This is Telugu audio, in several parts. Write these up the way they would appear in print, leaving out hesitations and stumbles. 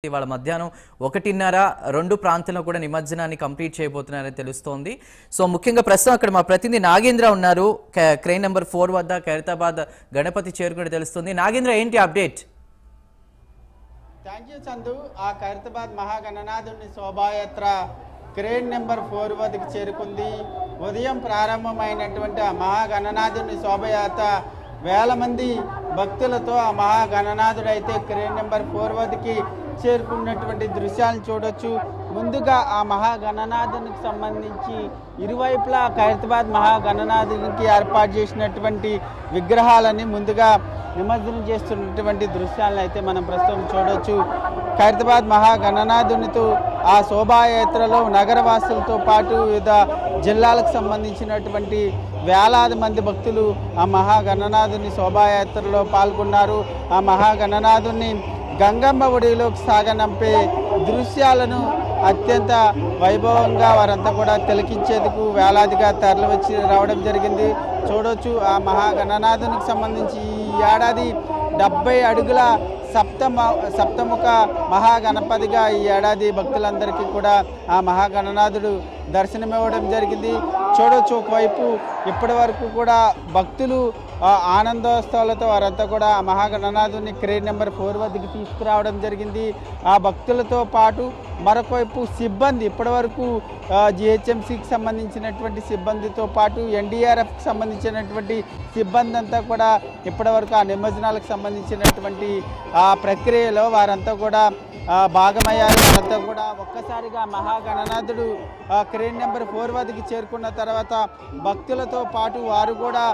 ఇవాళ మధ్యాహ్నం 1:30 ప్రాంతంలో కూడా నిమజ్జనాన్ని కంప్లీట్ చేయబోతున్నారని తెలుస్తోంది. సో ముఖ్యంగా ప్రస్తుతం అక్కడ మా ప్రతినిధి నాగేంద్ర ఉన్నారు. క్రెయిన్ నెంబర్ 4 వద్ద ఖైరతాబాద్ గణపతి చేరుకుని తెలుస్తుంది. నాగేంద్ర, ఏంటి అప్డేట్? Thank you Chandu. ఆ ఖైరతాబాద్ మహాగణనాథుని శోభాయాత్ర క్రెయిన్ నెంబర్ 4 వద్దకు చేరుకుంది. ఉదయం ప్రారంభమైనటువంటి ఆ మహాగణనాథుని శోభయాత్ర వేల మంది భక్తులతో ఆ మహాగణనాథుడు అయితే క్రెయిన్ నెంబర్ 4 వద్దకి చేరుకున్నటువంటి దృశ్యాలను చూడొచ్చు. ముందుగా ఆ మహాగణనాథునికి సంబంధించి ఇరువైపులా ఖైరతాబాద్ మహాగణనాథునికి ఏర్పాటు చేసినటువంటి విగ్రహాలని ముందుగా నిమజ్జనం చేస్తున్నటువంటి దృశ్యాలను అయితే మనం ప్రస్తుతం చూడొచ్చు. ఖైరతాబాద్ మహాగణనాథునితో ఆ శోభాయాత్రలో నగరవాసులతో పాటు వివిధ జిల్లాలకు సంబంధించినటువంటి వేలాది మంది భక్తులు ఆ మహాగణనాథుని శోభాయాత్రలో పాల్గొన్నారు. ఆ మహాగణనాథుని గంగమ్మ ఒడిలోకి సాగనంపే దృశ్యాలను అత్యంత వైభవంగా వారంతా కూడా తిలకించేందుకు వేలాదిగా తరలివచ్చి రావడం జరిగింది. చూడొచ్చు, ఆ మహాగణనాథునికి సంబంధించి ఈ ఏడాది 70 అడుగుల సప్తముఖ మహాగణపతిగా ఈ ఏడాది భక్తులందరికీ కూడా ఆ మహాగణనాథుడు దర్శనమివ్వడం జరిగింది. చూడొచ్చు, ఒకవైపు ఇప్పటి వరకు కూడా భక్తులు ఆనందోత్సవాలతో వారంతా కూడా ఆ మహాగణనాథుని క్రెయిన్ నెంబర్ 4 వద్దకు తీసుకురావడం జరిగింది. ఆ భక్తులతో పాటు మరొకవైపు సిబ్బంది ఇప్పటి వరకు జిహెచ్ఎంసీకి సంబంధించినటువంటి సిబ్బందితో పాటు ఎన్డీఆర్ఎఫ్కి సంబంధించినటువంటి సిబ్బంది అంతా కూడా ఇప్పటి వరకు ఆ నిమజ్జనాలకు సంబంధించినటువంటి ఆ ప్రక్రియలో వారంతా కూడా భాగమయ్యారు. వారంతా కూడా ఒక్కసారిగా మహాగణనాథుడు క్రెయిన్ నెంబర్ 4 వద్దకి చేరుకున్న తర్వాత భక్తులతో పాటు వారు కూడా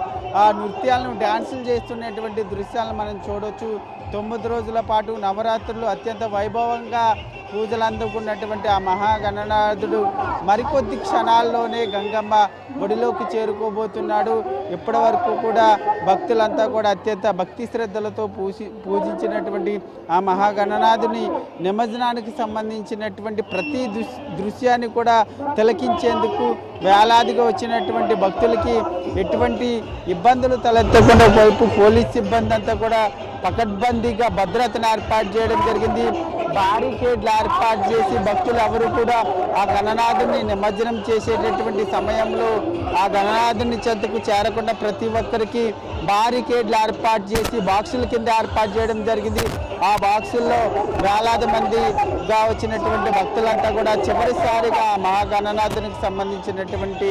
ఆ నృత్యాలను డ్యాన్సులు చేస్తున్నటువంటి దృశ్యాలను మనం చూడవచ్చు. 9 రోజుల పాటు నవరాత్రులు అత్యంత వైభవంగా పూజలు అందుకున్నటువంటి ఆ మహాగణనాథుడు మరికొద్ది క్షణాల్లోనే గంగమ్మ ఒడిలోకి చేరుకోబోతున్నాడు. ఇప్పటి వరకు కూడా భక్తులంతా కూడా అత్యంత భక్తి శ్రద్ధలతో పూజించినటువంటి ఆ మహాగణనాథుని నిమజ్జనానికి సంబంధించినటువంటి ప్రతి దృశ్యాన్ని కూడా తిలకించేందుకు వేలాదిగా వచ్చినటువంటి భక్తులకి ఎటువంటి ఇబ్బందులు తలెత్తకుండా వైపు పోలీస్ సిబ్బంది అంతా కూడా పకడ్బందీగా భద్రతను ఏర్పాటు చేయడం జరిగింది. బారికేడ్లు ఏర్పాటు చేసి భక్తులు ఎవరు కూడా ఆ గణనాథుని నిమజ్జనం చేసేటటువంటి సమయంలో ఆ గణనాథుని చెంతకు చేరకుండా ప్రతి ఒక్కరికి బారికేడ్లు ఏర్పాటు చేసి బాక్సుల కింద ఏర్పాటు చేయడం జరిగింది. ఆ బాక్సుల్లో వేలాది మందిగా వచ్చినటువంటి భక్తులంతా కూడా చివరిసారిగా ఆ మహాగణనాథునికి సంబంధించినటువంటి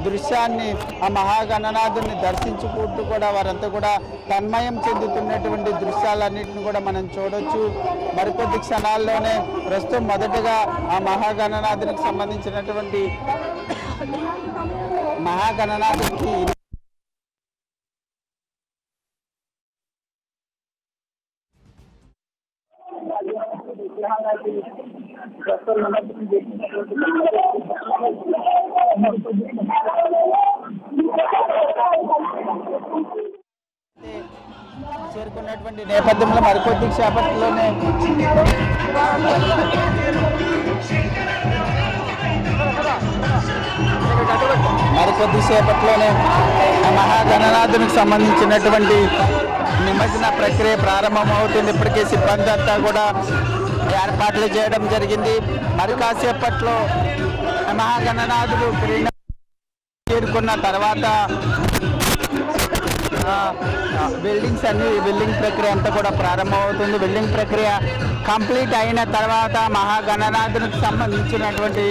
దృశ్యాన్ని ఆ మహాగణనాథుని దర్శించుకుంటూ కూడా వారంతా కూడా తన్మయం చెందుతున్నటువంటి దృశ్యాలన్నింటిని కూడా మనం చూడొచ్చు. మరికొద్ది క్షణాల్లోనే ప్రస్తుతం మొదటగా ఆ మహాగణనాథునికి సంబంధించినటువంటి మహాగణనాథునికి చేరుకున్నటువంటి నేపథ్యంలో మరికొద్ది సేపట్లోనే ఆ మహాగణనాథునికి సంబంధించినటువంటి నిమజ్జన ప్రక్రియ ప్రారంభమవుతుంది. ఇప్పటికే సిబ్బంది అంతా కూడా ఏర్పాట్లు చేయడం జరిగింది. మరి కాసేపట్లో మహాగణనాథుడు చేరుకున్న తర్వాత బిల్డింగ్ ప్రక్రియ అంతా కూడా ప్రారంభమవుతుంది. బిల్డింగ్ ప్రక్రియ కంప్లీట్ అయిన తర్వాత మహాగణనాథునికి సంబంధించినటువంటి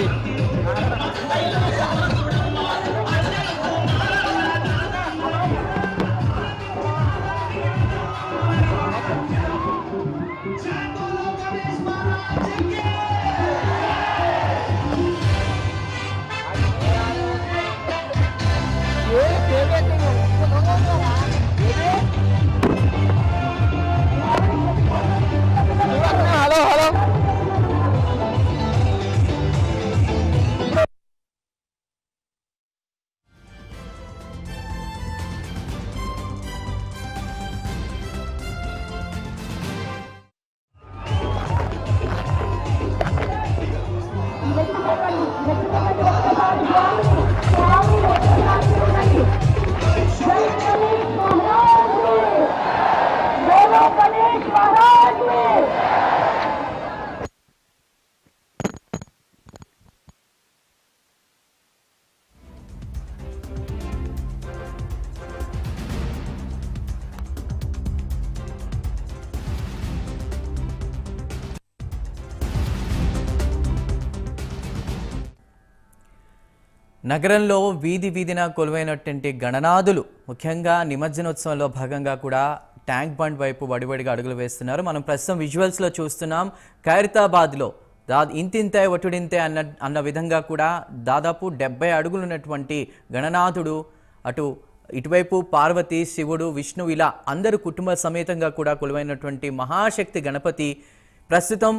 నగరంలో వీధి వీధిన కొలువైనటువంటి గణనాథులు ముఖ్యంగా నిమజ్జనోత్సవంలో భాగంగా కూడా ట్యాంక్ బండ్ వైపు వడివడిగా అడుగులు వేస్తున్నారు. మనం ప్రస్తుతం విజువల్స్లో చూస్తున్నాం. ఖైరతాబాద్లో ఇంతింతే ఒటుడింతే అన్న విధంగా కూడా దాదాపు 70 అడుగులు ఉన్నటువంటి గణనాథుడు, ఇటువైపు పార్వతి, శివుడు, విష్ణు, ఇలా అందరూ కుటుంబ సమేతంగా కూడా కొలువైనటువంటి మహాశక్తి గణపతి ప్రస్తుతం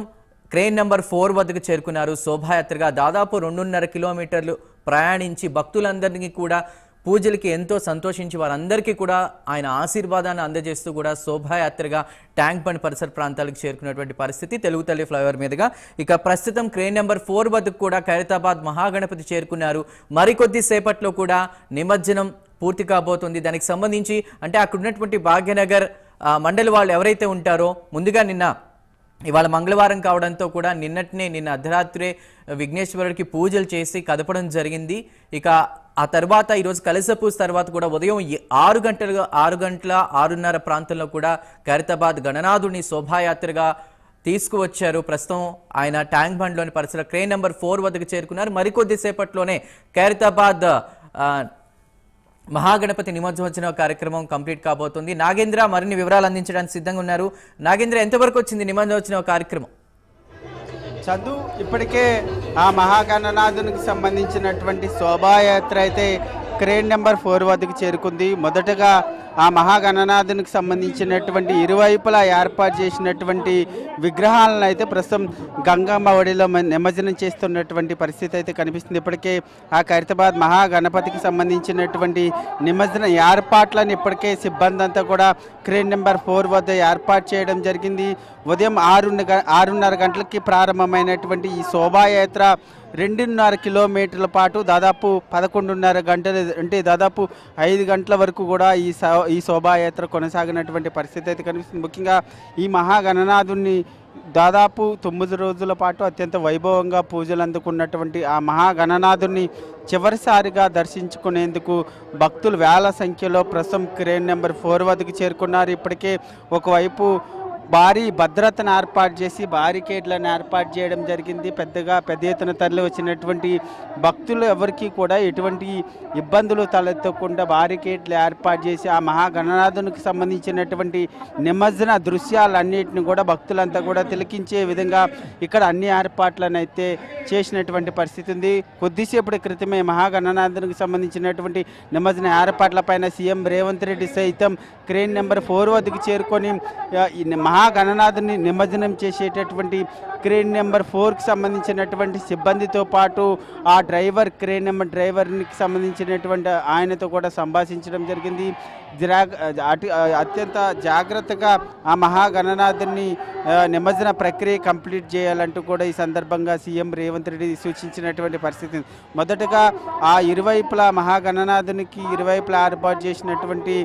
క్రేన్ నెంబర్ 4 వద్దకు చేరుకున్నారు. శోభాయాత్రగా దాదాపు 2.5 కిలోమీటర్లు ప్రయాణించి భక్తులందరికీ కూడా పూజలకి ఎంతో సంతోషించి వారందరికీ కూడా ఆయన ఆశీర్వాదాన్ని అందజేస్తూ కూడా శోభాయాత్రగా ట్యాంక్ బండ్ పరిసర ప్రాంతాలకు చేరుకున్నటువంటి పరిస్థితి. తెలుగు తల్లి ఫ్లైఓవర్ మీదుగా ఇక ప్రస్తుతం క్రేన్ నెంబర్ 4 వద్దకు కూడా ఖైరతాబాద్ మహాగణపతి చేరుకున్నారు. మరికొద్ది సేపట్లో కూడా నిమజ్జనం పూర్తి కాబోతుంది. దానికి సంబంధించి అంటే అక్కడ ఉన్నటువంటి భాగ్యనగర్ మండలి వాళ్ళు ఎవరైతే ఉంటారో ముందుగా ఇవాళ మంగళవారం కావడంతో కూడా నిన్న అర్ధరాత్రే విఘ్నేశ్వరుడికి పూజలు చేసి కదపడం జరిగింది. ఇక ఆ తర్వాత ఈరోజు కలశ పూజ తర్వాత కూడా ఉదయం 6:30 ప్రాంతంలో కూడా ఖైరతాబాద్ గణనాథుడిని శోభాయాత్రగా తీసుకువచ్చారు. ప్రస్తుతం ఆయన ట్యాంక్ బండ్లోని పరిసర క్రేన్ నెంబర్ 4 వద్దకు చేరుకున్నారు. మరికొద్ది సేపట్లోనే ఖైరతాబాద్ మహాగణపతి నిమజ్జనోత్సవ కార్యక్రమం కంప్లీట్ కాబోతుంది. నాగేంద్ర మరిన్ని వివరాలు అందించడానికి సిద్ధంగా ఉన్నారు. నాగేంద్ర, ఎంతవరకు వచ్చింది నిమజ్జనోత్సవ కార్యక్రమం? చదువు ఇప్పటికే ఆ మహాగణనాథునికి సంబంధించినటువంటి శోభాయాత్ర అయితే క్రేన్ నెంబర్ 4 వద్దకు చేరుకుంది. మొదటగా ఆ మహాగణనాథునికి సంబంధించినటువంటి ఇరువైపులా ఏర్పాటు చేసినటువంటి విగ్రహాలను అయితే ప్రస్తుతం గంగమ్మ ఒడిలో నిమజ్జనం చేస్తున్నటువంటి పరిస్థితి అయితే కనిపిస్తుంది. ఇప్పటికే ఆ ఖైరతాబాద్ మహాగణపతికి సంబంధించినటువంటి నిమజ్జన ఏర్పాట్లను ఇప్పటికే సిబ్బంది అంతా కూడా క్రేన్ నెంబర్ 4 వద్ద ఏర్పాటు చేయడం జరిగింది. ఉదయం 6:30 గంటలకి ప్రారంభమైనటువంటి ఈ శోభాయాత్ర 2.5 కిలోమీటర్ల పాటు దాదాపు 11.5 గంటలు అంటే దాదాపు 5 గంటల వరకు కూడా ఈ శోభాయాత్ర కొనసాగినటువంటి పరిస్థితి అయితే కనిపిస్తుంది. ముఖ్యంగా ఈ మహాగణనాథుని దాదాపు 9 రోజుల పాటు అత్యంత వైభవంగా పూజలు అందుకున్నటువంటి ఆ మహాగణనాథుని చివరిసారిగా దర్శించుకునేందుకు భక్తులు వేల సంఖ్యలో ప్రస్తుతం క్రేన్ నెంబర్ 4 వద్దకు చేరుకున్నారు. ఇప్పటికే ఒకవైపు భారీ భద్రతను ఏర్పాటు చేసి బారికేడ్లను ఏర్పాటు చేయడం జరిగింది. పెద్ద ఎత్తున తరలి వచ్చినటువంటి భక్తులు ఎవరికి కూడా ఎటువంటి ఇబ్బందులు తలెత్తకుండా బారికేడ్లు ఏర్పాటు చేసి ఆ మహాగణనాథునికి సంబంధించినటువంటి నిమజ్జన దృశ్యాలన్నింటినీ కూడా భక్తులంతా కూడా తిలకించే విధంగా ఇక్కడ అన్ని ఏర్పాట్లను అయితే చేసినటువంటి పరిస్థితి ఉంది. కొద్దిసేపటి క్రితమే మహాగణనాథునికి సంబంధించినటువంటి నిమజ్జన ఏర్పాట్లపైన సీఎం రేవంత్ రెడ్డి సైతం క్రేన్ నెంబర్ 4 వద్దకు చేరుకొని మహాగణనాథుని నిమజ్జనం చేసేటటువంటి క్రేన్ నెంబర్ 4కి సంబంధించినటువంటి సిబ్బందితో పాటు ఆ క్రేన్ నెంబర్ డ్రైవర్కి సంబంధించినటువంటి ఆయనతో కూడా సంభాషించడం జరిగింది. అత్యంత జాగ్రత్తగా ఆ మహాగణనాథుని నిమజ్జన ప్రక్రియ కంప్లీట్ చేయాలంటూ కూడా ఈ సందర్భంగా సీఎం రేవంత్ రెడ్డి సూచించినటువంటి పరిస్థితి. మొదటగా ఆ ఇరువైపులా మహాగణనాథునికి ఇరువైపులా ఏర్పాటు చేసినటువంటి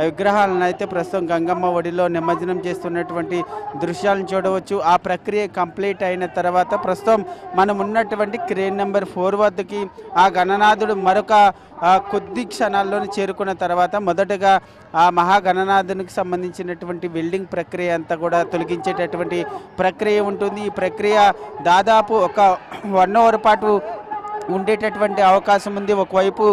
విగ్రహాలను అయితే ప్రస్తుతం గంగమ్మ ఒడిలో నిమజ్జనం చేస్తున్నటువంటి దృశ్యాలను చూడవచ్చు. ఆ ప్రక్రియ కంప్లీట్ అయిన తర్వాత ప్రస్తుతం మనం ఉన్నటువంటి క్రేన్ నెంబర్ 4 వద్దకి ఆ గణనాథుడు మరొక కొద్ది క్షణాల్లోనే చేరుకున్న తర్వాత మొదటగా ఆ మహాగణనాథునికి సంబంధించినటువంటి వెల్డింగ్ ప్రక్రియ అంతా కూడా తొలగించేటటువంటి ప్రక్రియ ఉంటుంది. ఈ ప్రక్రియ దాదాపు ఒక 1 అవర్ పాటు ఉండేటటువంటి అవకాశం ఉంది. ఒకవైపు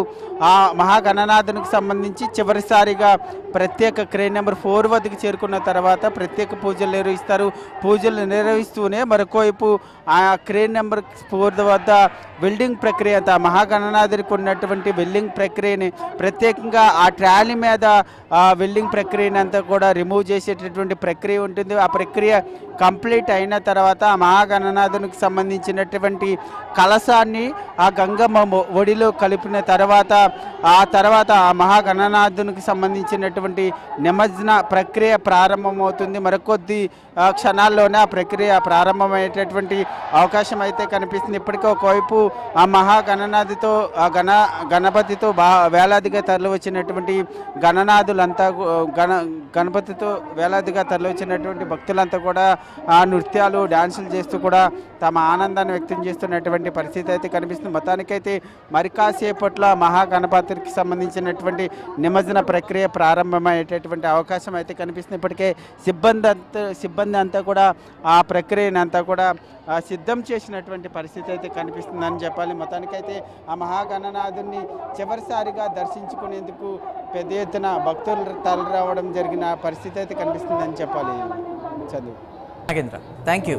ఆ మహాగణనాథునికి సంబంధించి చివరిసారిగా ప్రత్యేక క్రేన్ నెంబర్ 4 వద్దకు చేరుకున్న తర్వాత ప్రత్యేక పూజలు నిర్వహిస్తారు. పూజలు నిర్వహిస్తూనే మరొకవైపు ఆ క్రేన్ నెంబర్ 4 వద్ద వెల్డింగ్ ప్రక్రియ అంతా మహాగణనాథునికి ఉన్నటువంటి వెల్డింగ్ ప్రక్రియని ప్రత్యేకంగా ఆ ట్రాలీ మీద ఆ వెల్డింగ్ ప్రక్రియని అంతా కూడా రిమూవ్ చేసేటటువంటి ప్రక్రియ ఉంటుంది. ఆ ప్రక్రియ కంప్లీట్ అయిన తర్వాత ఆ మహాగణనాథునికి సంబంధించినటువంటి కలశాన్ని ఆ గంగమ్మ ఒడిలో కలిపిన తర్వాత ఆ మహాగణనాథునికి సంబంధించినటువంటి నిమజ్జన ప్రక్రియ ప్రారంభమవుతుంది. మరికొద్ది క్షణాల్లోనే ఆ ప్రక్రియ ప్రారంభమయ్యేటటువంటి అవకాశం అయితే కనిపిస్తుంది. ఇప్పటికే ఒకవైపు ఆ మహాగణనాథితో గణపతితో వేలాదిగా తరలి వచ్చినటువంటి గణనాథులంతా గణపతితో వేలాదిగా తరలి వచ్చినటువంటి భక్తులంతా కూడా ఆ నృత్యాలు డ్యాన్సులు చేస్తూ కూడా తమ ఆనందాన్ని వ్యక్తం చేస్తున్నటువంటి పరిస్థితి అయితే కనిపిస్తుంది. మొత్తానికైతే మరి కాసేపట్లో మహాగణపతికి సంబంధించినటువంటి నిమజ్జన ప్రక్రియ ప్రారంభమయ్యేటటువంటి అవకాశం అయితే కనిపిస్తుంది. ఇప్పటికే సిబ్బంది అంతా కూడా ఆ ప్రక్రియను అంతా కూడా సిద్ధం చేసినటువంటి పరిస్థితి అయితే కనిపిస్తుందని చెప్పాలి. మొత్తానికైతే ఆ మహాగణనాథుని చివరిసారిగా దర్శించుకునేందుకు పెద్ద ఎత్తున భక్తులు తరలిరావడం జరిగిన పరిస్థితి అయితే కనిపిస్తుందని చెప్పాలి. చదువు నాగేంద్ర, థ్యాంక్ యూ.